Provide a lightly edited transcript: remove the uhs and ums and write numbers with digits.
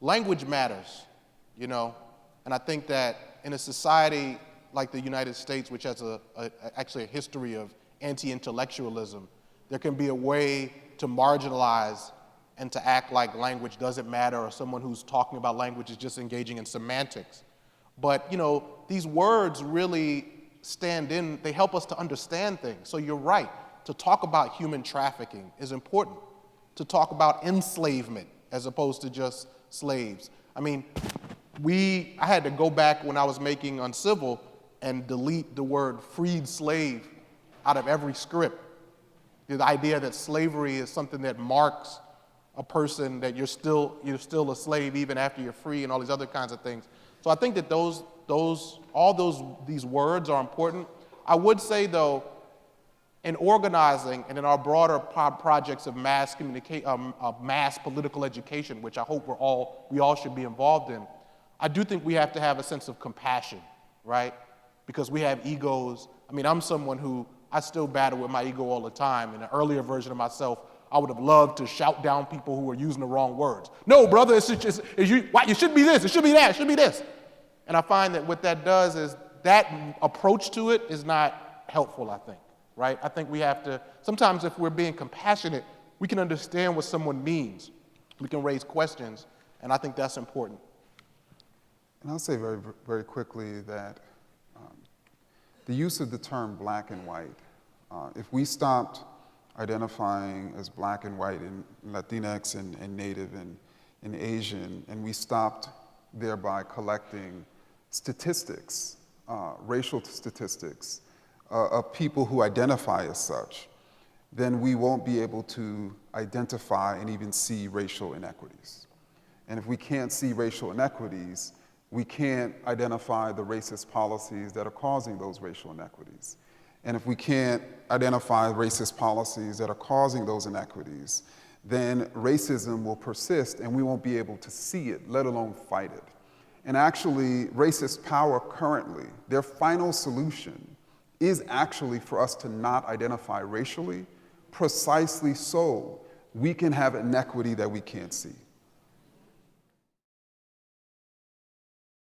language matters, you know? And I think that in a society like the United States, which has actually a history of anti-intellectualism, there can be a way to marginalize and to act like language doesn't matter, or someone who's talking about language is just engaging in semantics. But, you know, these words really stand in, they help us to understand things. So you're right, to talk about human trafficking is important. To talk about enslavement as opposed to just slaves. I mean, I had to go back when I was making Uncivil and delete the word freed slave out of every script. The idea that slavery is something that marks a person, that you're still a slave even after you're free, and all these other kinds of things. So I think that these words are important. I would say though, in organizing and in our broader projects of mass political education, which I hope we all should be involved in, I do think we have to have a sense of compassion, right? Because we have egos. I mean, I'm someone who, I still battle with my ego all the time. In an earlier version of myself, I would have loved to shout down people who were using the wrong words. No, brother, it should be this, it should be that, it should be this. And I find that what that does is that approach to it is not helpful, I think, right? I think we have to, sometimes if we're being compassionate, we can understand what someone means. We can raise questions, and I think that's important. And I'll say very, very quickly that the use of the term black and white, if we stopped identifying as black and white and Latinx and Native and Asian, and we stopped thereby collecting statistics, racial statistics of people who identify as such, then we won't be able to identify and even see racial inequities. And if we can't see racial inequities, we can't identify the racist policies that are causing those racial inequities. And if we can't identify racist policies that are causing those inequities, then racism will persist and we won't be able to see it, let alone fight it. And actually, racist power currently, their final solution is actually for us to not identify racially, precisely so we can have inequity that we can't see.